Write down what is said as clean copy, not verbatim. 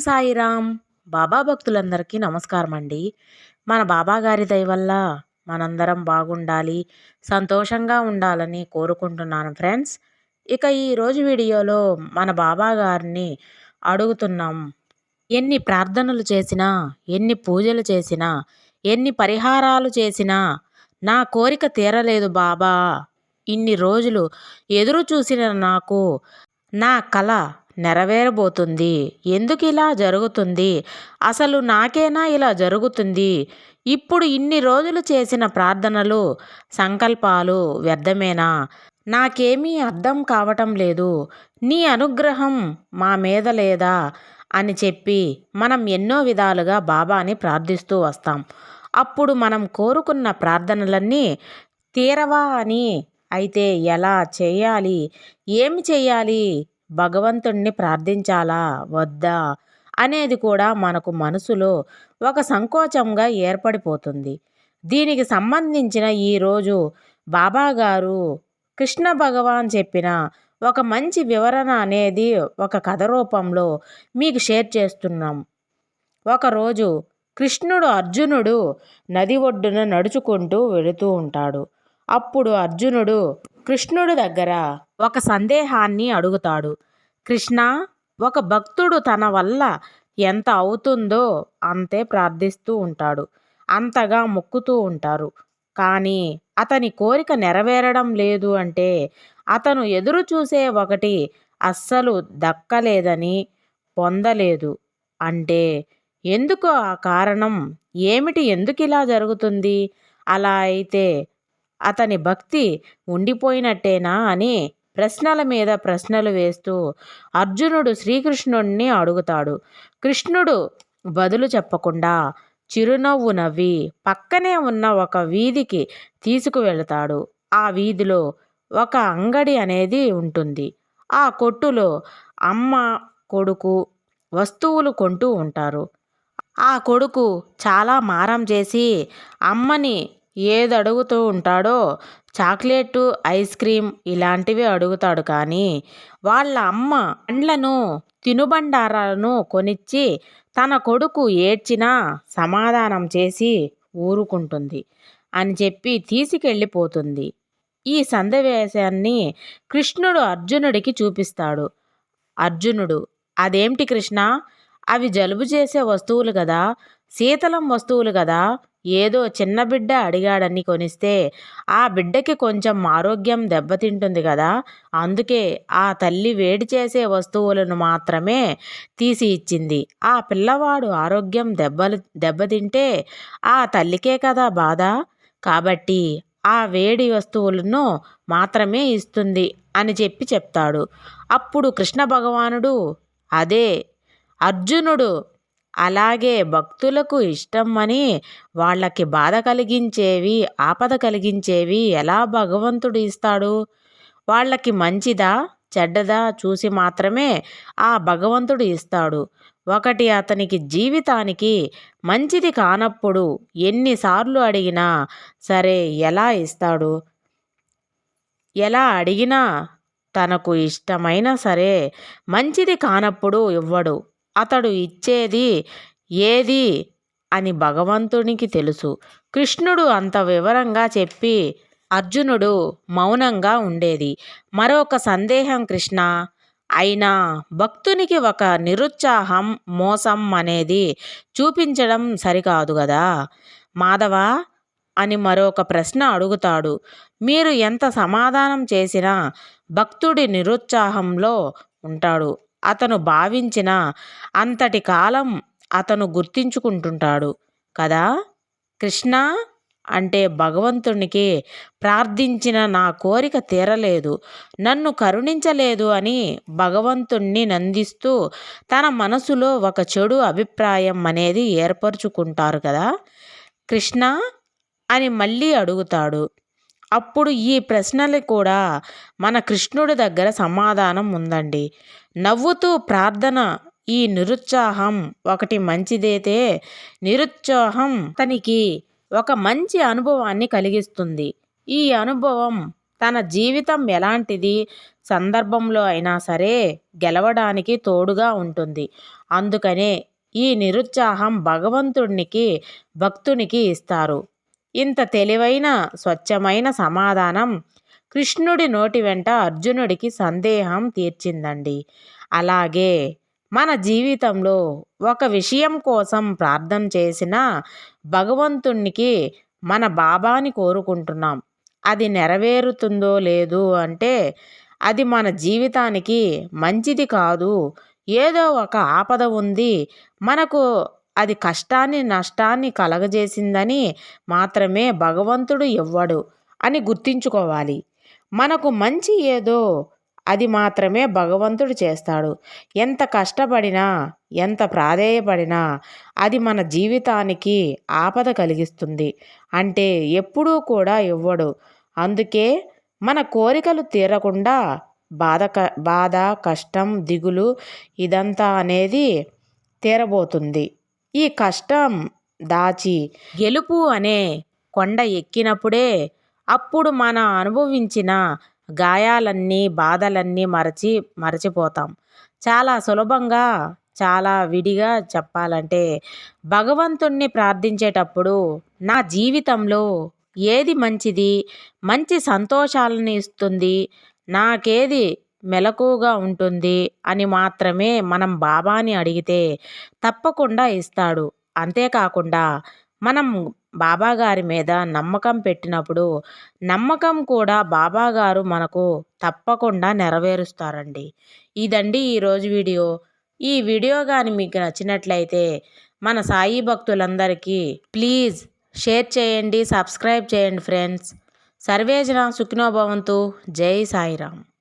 సాయిరామ్. బాబా భక్తులందరికీ నమస్కారం అండి. మన బాబా గారి దయ వల్ల మనందరం బాగుండాలి, సంతోషంగా ఉండాలని కోరుకుంటున్నాను ఫ్రెండ్స్. ఇక ఈరోజు వీడియోలో మన బాబా గారిని అడుగుతున్నాం. ఎన్ని ప్రార్థనలు చేసినా, ఎన్ని పూజలు చేసినా, ఎన్ని పరిహారాలు చేసినా నా కోరిక తీరలేదు బాబా. ఇన్ని రోజులు ఎదురు చూసిన నాకు నా కల నెరవేరబోతుంది. ఎందుకు ఇలా జరుగుతుంది? అసలు నాకేనా ఇలా జరుగుతుంది? ఇప్పుడు ఇన్ని రోజులు చేసిన ప్రార్థనలు, సంకల్పాలు వ్యర్థమేనా? నాకేమీ అర్థం కావటం లేదు. నీ అనుగ్రహం మా మీద లేదా అని చెప్పి మనం ఎన్నో విధాలుగా బాబాని ప్రార్థిస్తూ వస్తాం. అప్పుడు మనం కోరుకున్న ప్రార్థనలన్నీ తీరవా అని అయితే ఎలా చేయాలి? ఏమి చేయాలి? భగవంతుణ్ణి ప్రార్థించాలా వద్దా అనేది కూడా మనకు మనసులో ఒక సంకోచంగా ఏర్పడిపోతుంది. దీనికి సంబంధించిన ఈరోజు బాబాగారు కృష్ణ భగవాన్ చెప్పిన ఒక మంచి వివరణ అనేది ఒక కథ రూపంలో మీకు షేర్ చేస్తున్నాం. ఒకరోజు అర్జునుడు నది ఒడ్డున నడుచుకుంటూ వెళుతూ ఉంటాడు. అప్పుడు అర్జునుడు కృష్ణుడి దగ్గర ఒక సందేహాన్ని అడుగుతాడు. కృష్ణ, ఒక భక్తుడు తన వల్ల ఎంత అవుతుందో అంతే ప్రార్థిస్తూ ఉంటాడు, అంతగా మొక్కుతూ ఉంటారు. కానీ అతని కోరిక నెరవేరడం లేదు అంటే అతను ఎదురు చూసే ఒకటి అస్సలు దక్కలేదని, పొందలేదు అంటే ఎందుకు? ఆ కారణం ఏమిటి? ఎందుకు ఇలా జరుగుతుంది? అలా అయితే అతని భక్తి ఉండిపోయినట్టేనా అని ప్రశ్నల మీద ప్రశ్నలు వేస్తూ అర్జునుడు శ్రీకృష్ణుణ్ణి అడుగుతాడు. కృష్ణుడు బదులు చెప్పకుండా చిరునవ్వు నవ్వి పక్కనే ఉన్న ఒక వీధికి తీసుకువెళతాడు. ఆ వీధిలో ఒక అంగడి అనేది ఉంటుంది. ఆ కొట్టులో అమ్మ, కొడుకు వస్తువులు కొంటూ ఉంటారు. ఆ కొడుకు చాలా మారం చేసి అమ్మని ఏదడుగుతూ ఉంటాడో చాక్లెట్, ఐస్ క్రీమ్ ఇలాంటివి అడుగుతాడు. కానీ వాళ్ళ అమ్మ పండ్లను, తినుబండారాలను కొనిచ్చి తన కొడుకు ఏడ్చినా సమాధానం చేసి ఊరుకుంటుంది అని చెప్పి తీసుకెళ్ళిపోతుంది. ఈ సందేశాన్ని కృష్ణుడు అర్జునుడికి చూపిస్తాడు. అర్జునుడు, అదేంటి కృష్ణ? అవి జలుబు చేసే వస్తువులు కదా, శీతలం వస్తువులు కదా. ఏదో చిన్న బిడ్డ అడిగాడని కొనిస్తే ఆ బిడ్డకి కొంచెం ఆరోగ్యం దెబ్బతింటుంది కదా, అందుకే ఆ తల్లి వేడి చేసే వస్తువులను మాత్రమే తీసి ఇచ్చింది. ఆ పిల్లవాడు ఆరోగ్యం దెబ్బతింటే ఆ తల్లికే కదా బాధ, కాబట్టి ఆ వేడి వస్తువులను మాత్రమే ఇస్తుంది అని చెప్తాడు. అప్పుడు కృష్ణ భగవానుడు, అదే అర్జునుడు అలాగే భక్తులకు ఇష్టం అని వాళ్ళకి బాధ కలిగించేవి, ఆపద కలిగించేవి ఎలా భగవంతుడు ఇస్తాడు? వాళ్ళకి మంచిదా చెడ్డదా చూసి మాత్రమే ఆ భగవంతుడు ఇస్తాడు. ఒకటి అతనికి జీవితానికి మంచిది కానప్పుడు ఎన్నిసార్లు అడిగినా సరే ఎలా ఇస్తాడు? ఎలా అడిగినా తనకు ఇష్టమైనా సరే మంచిది కానప్పుడు ఇవ్వడు. అతడు ఇచ్చేది ఏది అని భగవంతునికి తెలుసు. కృష్ణుడు అంత వివరంగా చెప్పి అర్జునుడు మౌనంగా ఉండేది. మరొక సందేహం కృష్ణ, అయినా భక్తునికి ఒక నిరుత్సాహం, మోసం అనేది చూపించడం సరికాదు కదా మాధవ అని మరొక ప్రశ్న అడుగుతాడు. మీరు ఎంత సమాధానం చేసినా భక్తుడి నిరుత్సాహంలో ఉంటాడు. అతను భావించిన అంతటి కాలం అతను గుర్తించుకుంటుంటాడు కదా కృష్ణ. అంటే భగవంతునికి ప్రార్థించిన నా కోరిక తీరలేదు, నన్ను కరుణించలేదు అని భగవంతుణ్ణి నందిస్తూ తన మనసులో ఒక చెడు అభిప్రాయం అనేది ఏర్పరచుకుంటారు కదా కృష్ణ అని మళ్ళీ అడుగుతాడు. అప్పుడు ఈ ప్రశ్నలు కూడా మన కృష్ణుడి దగ్గర సమాధానం ఉందండి. నవ్వుతూ ప్రార్థన, ఈ నిరుత్సాహం ఒకటి మంచిదైతే నిరుత్సాహం తనకి ఒక మంచి అనుభవాన్ని కలిగిస్తుంది. ఈ అనుభవం తన జీవితం ఎలాంటిది సందర్భంలో అయినా సరే గెలవడానికి తోడుగా ఉంటుంది. అందుకనే ఈ నిరుత్సాహం భగవంతునికి భక్తునికి ఇస్తారు. ఇంత తెలివైన స్వచ్ఛమైన సమాధానం కృష్ణుడి నోటి వెంట అర్జునుడికి సందేహం తీర్చిందండి. అలాగే మన జీవితంలో ఒక విషయం కోసం ప్రార్థన చేసిన భగవంతునికి మన బాబాని కోరుకుంటున్నాం. అది నెరవేరుతుందో లేదు అంటే అది మన జీవితానికి మంచిది కాదు. ఏదో ఒక ఆపద ఉంది. మనకు అది కష్టాన్ని నష్టాన్ని కలగజేసిందని మాత్రమే భగవంతుడు ఇవ్వడు అని గుర్తించుకోవాలి. మనకు మంచి ఏదో అది మాత్రమే భగవంతుడు చేస్తాడు. ఎంత కష్టపడినా ఎంత ప్రాధేయపడినా అది మన జీవితానికి ఆపద కలిగిస్తుంది. అంటే ఎప్పుడూ కూడా ఇవ్వడు. అందుకే మన కోరికలు తీరకుండా బాధ కష్టం దిగులు ఇదంతా అనేది తీరబోతుంది. ఈ కష్టం దాచి గెలుపు అనే కొండ ఎక్కినప్పుడే అప్పుడు మన అనుభవించిన గాయాలన్నీ బాధలన్నీ మరచిపోతాం. చాలా సులభంగా చాలా విడిగా చెప్పాలంటే భగవంతుణ్ణి ప్రార్థించేటప్పుడు నా జీవితంలో ఏది మంచిది, మంచి సంతోషాలను ఇస్తుంది, నాకేది మెలకువగా ఉంటుంది అని మాత్రమే మనం బాబాని అడిగితే తప్పకుండా ఇస్తాడు. అంతేకాకుండా మనం బాబాగారి మీద నమ్మకం పెట్టినప్పుడు నమ్మకం కూడా బాబాగారు మనకు తప్పకుండా నెరవేరుస్తారండి. ఇదండి ఈరోజు వీడియో. ఈ వీడియో కానీ మీకు నచ్చినట్లయితే మన సాయి భక్తులందరికీ ప్లీజ్ షేర్ చేయండి, సబ్స్క్రైబ్ చేయండి ఫ్రెండ్స్. సర్వేజన సుఖినో భవంతు. జై సాయిరామ్.